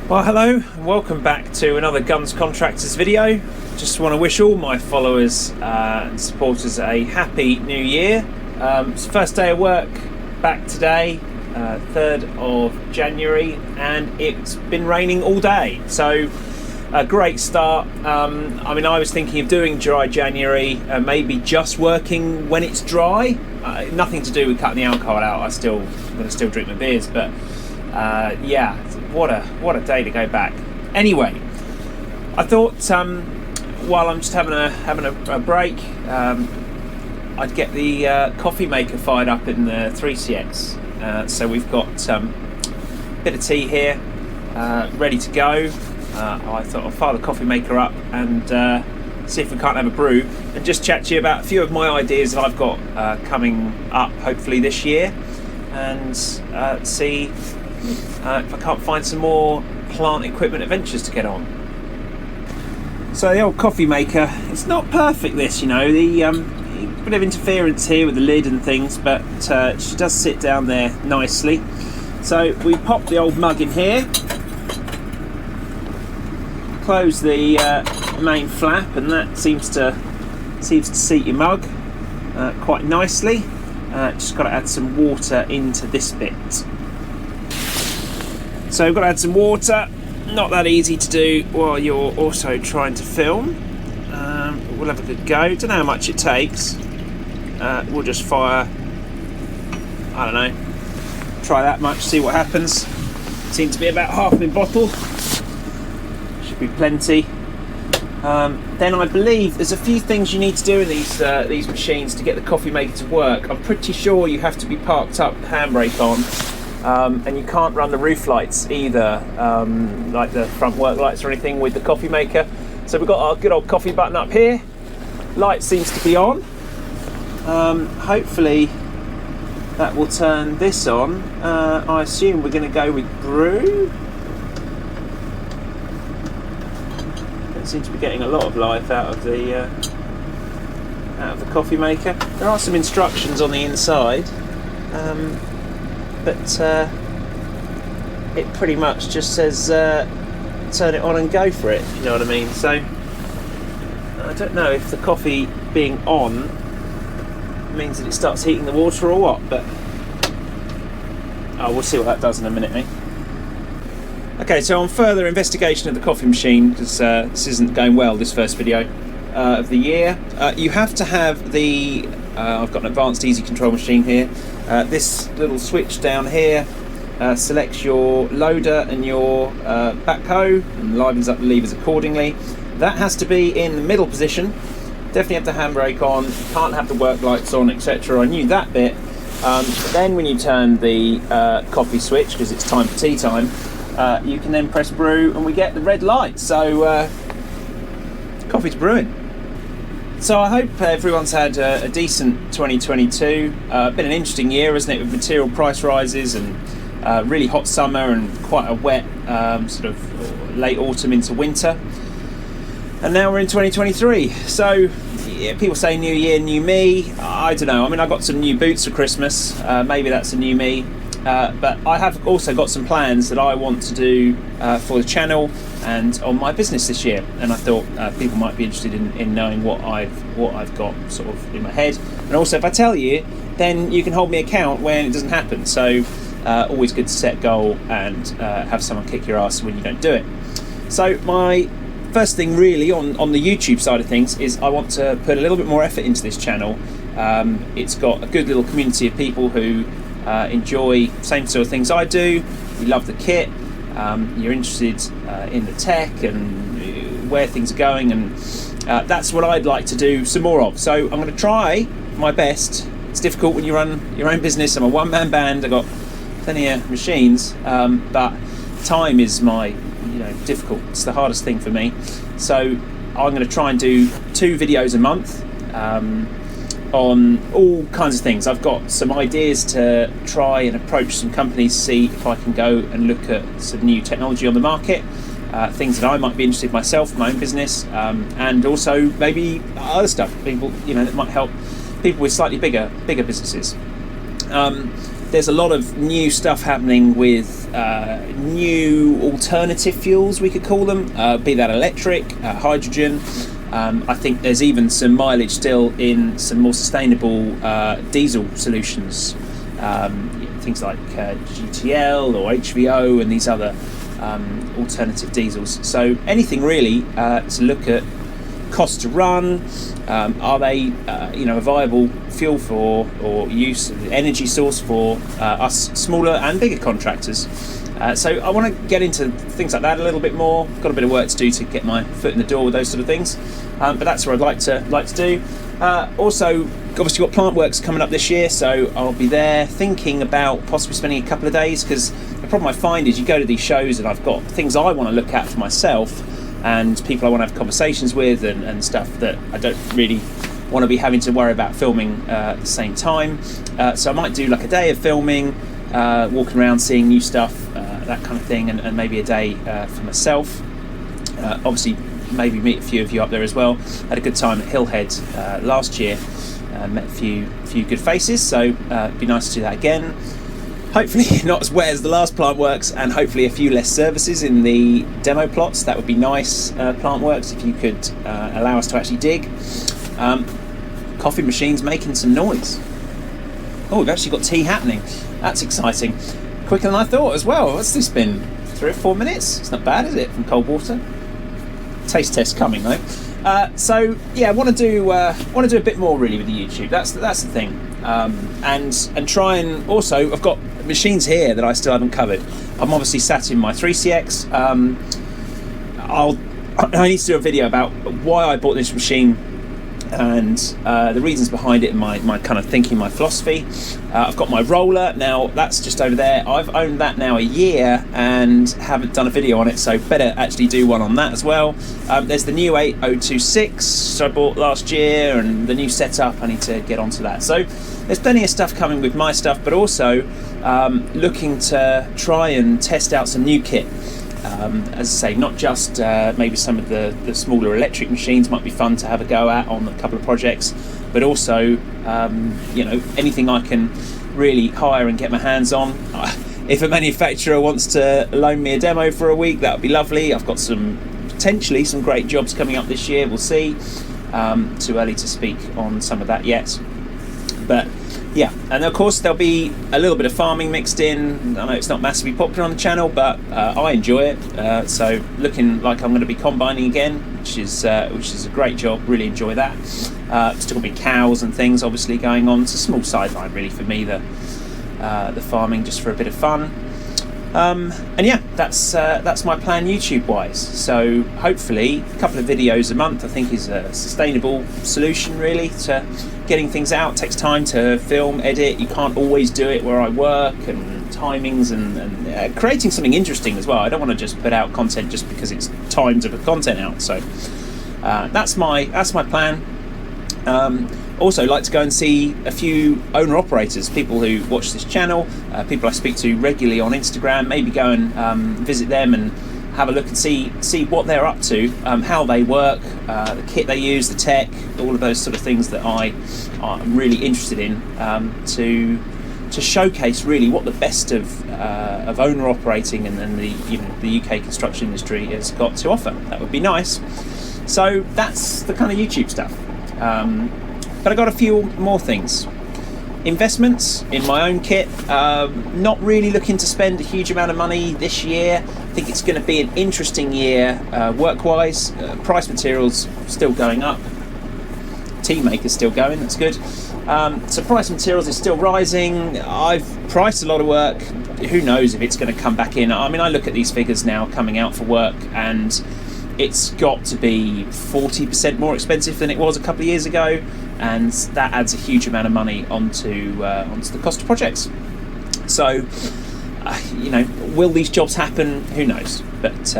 Well, hello and welcome back to another Guns Contractors video. Just want to wish all my followers and supporters a happy new year. It's the first day of work back today, 3rd of January, and it's been raining all day, so a great start. I was thinking of doing dry January, maybe just working when it's dry. Nothing to do with cutting the alcohol out. I'm going to still drink my beers, but yeah, what a day to go back. Anyway, I thought while I'm just having a break, I'd get the coffee maker fired up in the 3cx. So we've got a bit of tea here, ready to go. I thought I'll fire the coffee maker up and see if we can't have a brew and just chat to you about a few of my ideas that I've got coming up hopefully this year, and see if I can't find some more plant equipment adventures to get on. So the old coffee maker, it's not perfect this, the bit of interference here with the lid and things, but she does sit down there nicely. So we pop the old mug in here, close the main flap, and that seems to seat your mug quite nicely. Just got to add some water into this bit. So we've got to add some water. Not that easy to do while you're also trying to film. We'll have a good go. Don't know how much it takes. We'll just fire, I don't know, try that much, see what happens. Seems to be about half my bottle. Should be plenty. Then I believe there's a few things you need to do in these machines to get the coffee maker to work. I'm pretty sure you have to be parked up, handbrake on. And you can't run the roof lights either, like the front work lights or anything with the coffee maker. So we've got our good old coffee button up here. Light seems to be on. Hopefully that will turn this on. I assume we're going to go with brew. Don't seem to be getting a lot of life out of the coffee maker. There are some instructions on the inside. But it pretty much just says turn it on and go for it, you know what I mean? So I don't know if the coffee being on means that it starts heating the water or what, but we'll see what that does in a minute, eh? Okay, so on further investigation of the coffee machine, because this isn't going well, this first video of the year, you have to have the I've got an advanced easy control machine here. This little switch down here selects your loader and your backhoe and livens up the levers accordingly. That has to be in the middle position. Definitely have the handbrake on, can't have the work lights on, etc. I knew that bit. But then when you turn the coffee switch, because it's time for tea time, you can then press brew and we get the red light. So coffee's brewing. So I hope everyone's had a decent 2022. Been an interesting year, isn't it, with material price rises and really hot summer and quite a wet sort of late autumn into winter. And now we're in 2023. So yeah, people say new year, new me. I don't know. I got some new boots for Christmas. Maybe that's a new me. But I have also got some plans that I want to do for the channel and on my business this year, and I thought people might be interested in knowing what I've got sort of in my head. And also, if I tell you, then you can hold me account when it doesn't happen. So always good to set a goal and have someone kick your ass when you don't do it. So my first thing really on the YouTube side of things is I want to put a little bit more effort into this channel. It's got a good little community of people who enjoy same sort of things I do. You love the kit, you're interested in the tech and where things are going, and that's what I'd like to do some more of. So I'm going to try my best. It's difficult when you run your own business. I'm a one-man band. I've got plenty of machines, but time is my difficult. It's the hardest thing for me. So I'm going to try and do 2 videos a month. On all kinds of things. I've got some ideas to try and approach some companies, see if I can go and look at some new technology on the market, things that I might be interested in myself, my own business, and also maybe other stuff, people that might help people with slightly bigger businesses. there's a lot of new stuff happening with new alternative fuels, we could call them, be that electric, hydrogen. I think there's even some mileage still in some more sustainable diesel solutions, things like GTL or HVO and these other alternative diesels. So anything really to look at cost to run, are they a viable fuel for or use energy source for us smaller and bigger contractors. So I want to get into things like that a little bit more. Got a bit of work to do to get my foot in the door with those sort of things, but that's what I'd like to do. Also, obviously got plant works coming up this year, so I'll be there thinking about possibly spending a couple of days, because the problem I find is you go to these shows and I've got things I want to look at for myself and people I want to have conversations with and stuff that I don't really want to be having to worry about filming at the same time. So I might do like a day of filming, walking around, seeing new stuff, that kind of thing, and maybe a day for myself. Obviously, maybe meet a few of you up there as well. Had a good time at Hillhead last year, met a few good faces, so it'd be nice to do that again. Hopefully not as wet as the last plant works, and hopefully a few less services in the demo plots. That would be nice, plant works, if you could allow us to actually dig. Coffee machine's making some noise. Oh, we've actually got tea happening. That's exciting. Quicker than I thought as well. What's this been? 3 or 4 minutes? It's not bad, is it, from cold water? Taste test coming though. So yeah, I want to do a bit more really with the YouTube. That's the thing, and try and also, I've got machines here that I still haven't covered. I'm obviously sat in my 3cx. I need to do a video about why I bought this machine and the reasons behind it and my kind of thinking, my philosophy. I've got my roller now, that's just over there. I've owned that now a year and haven't done a video on it, so better actually do one on that as well. There's the new 8026 I bought last year, and the new setup, I need to get onto that. So there's plenty of stuff coming with my stuff, but also looking to try and test out some new kit. As I say, not just maybe some of the smaller electric machines might be fun to have a go at on a couple of projects, but also anything I can really hire and get my hands on. If a manufacturer wants to loan me a demo for a week, that would be lovely. I've got potentially some great jobs coming up this year, we'll see. Too early to speak on some of that yet, but yeah, and of course there'll be a little bit of farming mixed in. I know it's not massively popular on the channel, but I enjoy it. So looking like I'm going to be combining again, which is a great job. Really enjoy that. Still going to be cows and things obviously going on. It's a small sideline really for me, the farming, just for a bit of fun. And yeah, that's my plan YouTube wise. So hopefully a couple of videos a month I think is a sustainable solution really to getting things out. It takes time to film, edit. You can't always do it where I work, and timings and creating something interesting as well. I don't want to just put out content just because it's time to put content out. So that's my plan. Also like to go and see a few owner operators, people who watch this channel, people I speak to regularly on Instagram. Maybe go and visit them and have a look and see what they're up to, how they work, the kit they use, the tech, all of those sort of things that I'm really interested in, to showcase really what the best of owner operating and the UK construction industry has got to offer. That would be nice. So that's the kind of YouTube stuff. But I got a few more things. Investments in my own kit. Not really looking to spend a huge amount of money this year. I think it's going to be an interesting year work-wise. Price materials still going up. Team maker's still going, that's good. So price materials is still rising. I've priced a lot of work. Who knows if it's going to come back in. I mean, I look at these figures now coming out for work, and it's got to be 40% more expensive than it was a couple of years ago, and that adds a huge amount of money onto the cost of projects. So, will these jobs happen? Who knows? But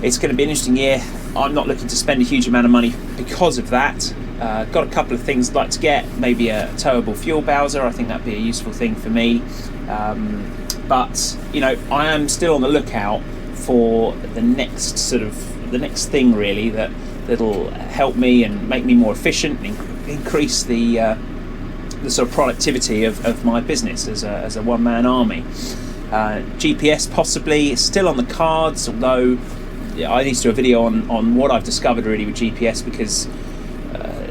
it's going to be an interesting year. I'm not looking to spend a huge amount of money because of that. Got a couple of things I'd like to get, maybe a towable fuel bowser. I think that'd be a useful thing for me. But I am still on the lookout for the next thing really that'll help me and make me more efficient, and increase the the sort of productivity of my business as a one-man army. GPS possibly is still on the cards, although I need to do a video on what I've discovered really with GPS, because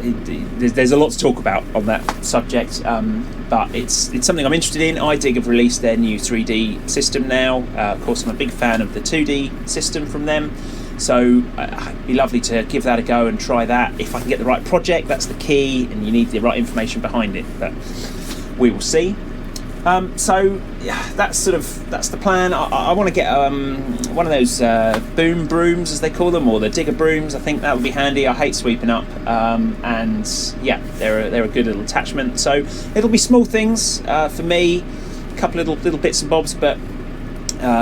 there's a lot to talk about on that subject, but it's something I'm interested in. iDig have released their new 3D system now. Of course, I'm a big fan of the 2D system from them, so it'd be lovely to give that a go and try that. If I can get the right project, that's the key, and you need the right information behind it, but we will see. So yeah, that's the plan. I want to get one of those boom brooms, as they call them, or the digger brooms. I think that would be handy. I hate sweeping up, and yeah, they're a good little attachment. So it'll be small things for me, a couple little bits and bobs, but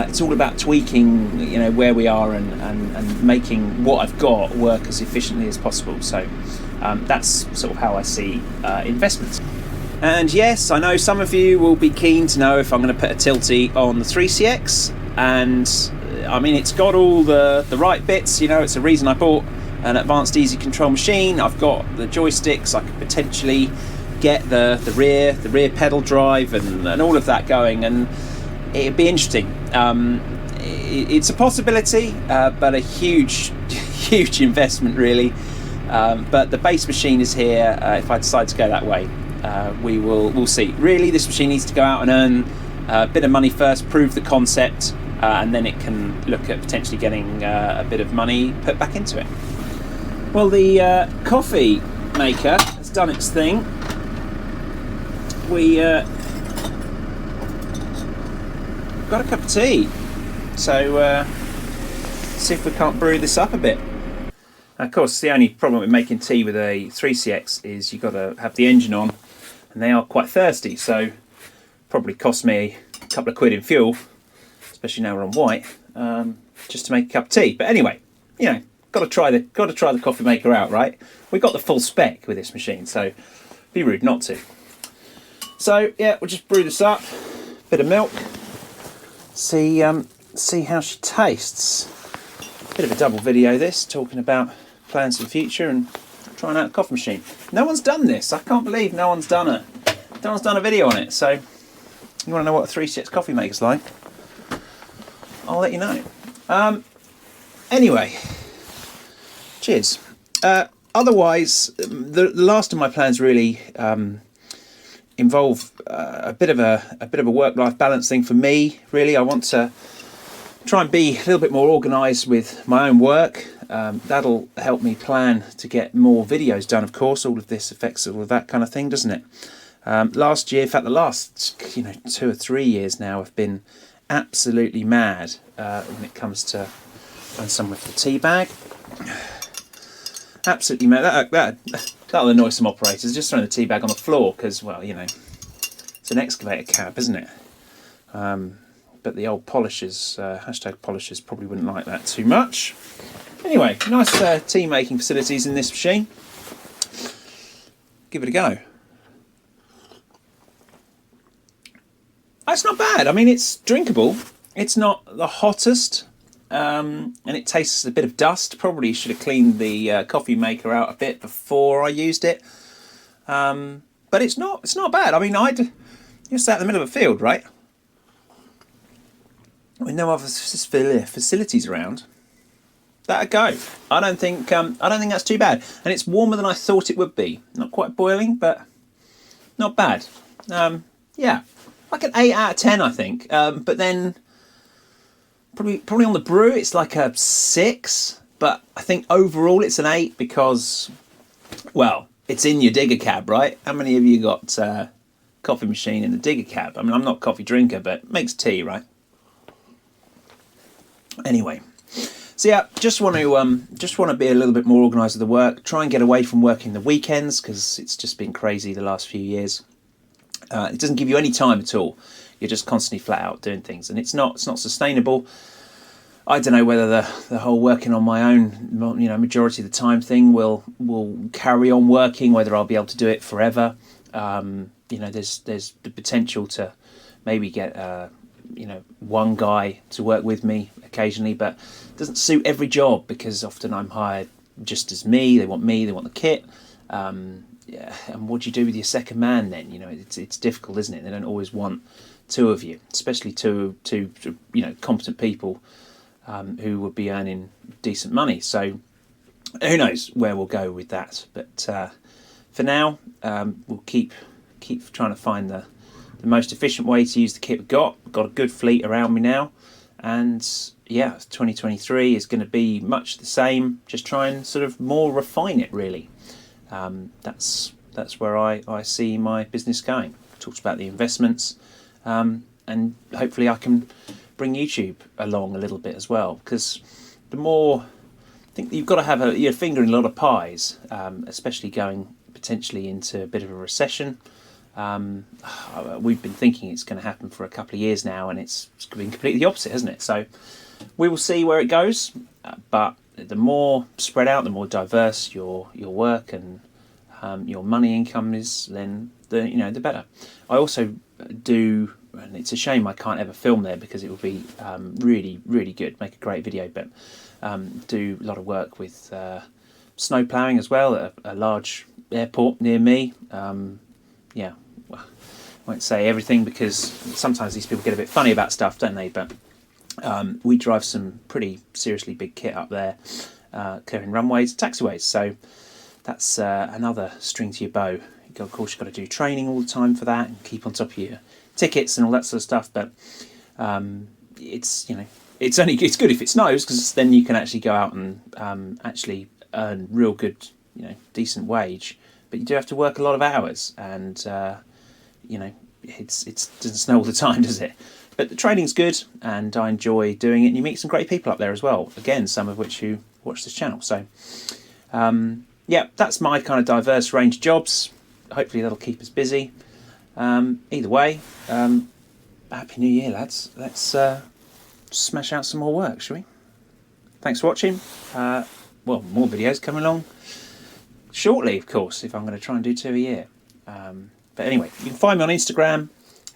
it's all about tweaking, you know, where we are and making what I've got work as efficiently as possible. So that's sort of how I see investments. And yes, I know some of you will be keen to know if I'm going to put a tilty on the 3cx, and I mean, it's got all the right bits, you know. It's a reason I bought an advanced easy control machine. I've got the joysticks. I could potentially get the rear pedal drive and all of that going, and it'd be interesting. It's a possibility, but a huge investment really. But the base machine is here. If I decide to go that way, we'll see. Really, this machine needs to go out and earn a bit of money first, prove the concept, and then it can look at potentially getting a bit of money put back into it. Well, the coffee maker has done its thing. We got a cup of tea, so see if we can't brew this up a bit. Of course, the only problem with making tea with a 3cx is you've got to have the engine on, and they are quite thirsty, so probably cost me a couple of quid in fuel, especially now we're on white, just to make a cup of tea. But anyway, you know, got to try the coffee maker out, right? We got the full spec with this machine, so it'd be rude not to. So yeah, we'll just brew this up, bit of milk, see how she tastes. Bit of a double video this, talking about plans for the future and trying out a coffee machine. No one's done this. I can't believe no one's done a video on it. So you want to know what a 3cx coffee maker's like? I'll let you know. Anyway, cheers. Otherwise, the last of my plans really involve a bit of a work-life balance thing for me. Really, I want to try and be a little bit more organised with my own work. That'll help me plan to get more videos done, of course. All of this affects all of that kind of thing, doesn't it? Last year, in fact the last 2 or 3 years now, have been absolutely mad when it comes to doing some with the tea bag. Absolutely mad. That'll annoy some operators, just throwing the tea bag on the floor, because, well, you know, it's an excavator cab, isn't it? But the old polishers, hashtag polishers, probably wouldn't like that too much. Anyway, nice tea making facilities in this machine. Give it a go. That's not bad. I mean, it's drinkable. It's not the hottest, and it tastes a bit of dust. Probably should have cleaned the coffee maker out a bit before I used it. But it's not bad. I mean, you're sat in the middle of a field, right? With no other facilities around. That'd go. I don't think that's too bad, and it's warmer than I thought it would be. Not quite boiling, but not bad. Yeah, like an 8 out of 10, I think. But then probably on the brew, it's like a 6. But I think overall it's an 8 because, well, it's in your digger cab, right? How many of you got coffee machine in the digger cab? I mean, I'm not a coffee drinker, but it makes tea, right? Anyway, so yeah, just want to be a little bit more organised with the work. Try and get away from working the weekends, because it's just been crazy the last few years. It doesn't give you any time at all. You're just constantly flat out doing things, and it's not sustainable. I don't know whether the whole working on my own, majority of the time thing will carry on working. Whether I'll be able to do it forever. There's the potential to maybe get one guy to work with me occasionally, but it doesn't suit every job, because often I'm hired just as me. They want the kit. yeah, and what do you do with your second man then? You know, it's difficult, isn't it? They don't always want two of you, especially two competent people who would be earning decent money. So who knows where we'll go with that? But for now, we'll keep trying to find the most efficient way to use the kit we've got. We've got a good fleet around me now, and yeah, 2023 is going to be much the same. Just try and sort of more refine it, really. That's where I see my business going. Talked about the investments, and hopefully I can bring YouTube along a little bit as well, because the more, I think you've got to have your finger in a lot of pies, especially going potentially into a bit of a recession. We've been thinking it's going to happen for a couple of years now, and it's been completely the opposite, hasn't it? So we will see where it goes, but the more spread out, the more diverse your work and your money income is, then the better. I also do, and it's a shame I can't ever film there because it would be really, really good, make a great video, but do a lot of work with snow ploughing as well at a large airport near me. Yeah, well, I won't say everything because sometimes these people get a bit funny about stuff, don't they? But we drive some pretty seriously big kit up there, clearing runways, taxiways. So that's another string to your bow. Of course, you've got to do training all the time for that and keep on top of your tickets and all that sort of stuff. But it's good if it snows, because then you can actually go out and actually earn real good, decent wage. But you do have to work a lot of hours, and it doesn't snow all the time, does it? But the training's good, and I enjoy doing it. And you meet some great people up there as well. Again, some of which who watch this channel. So yeah, that's my kind of diverse range of jobs. Hopefully that'll keep us busy. Either way, Happy New Year, lads. Let's smash out some more work, shall we? Thanks for watching. Well, more videos coming along shortly, of course, if I'm going to try and do 2 a year. But anyway, you can find me on Instagram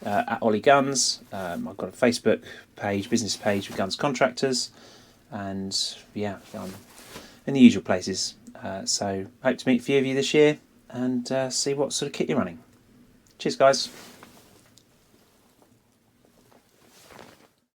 at Ollie Guns. I've got a Facebook page, business page with Guns Contractors, and yeah, I'm in the usual places. So hope to meet a few of you this year and see what sort of kit you're running. Cheers, guys.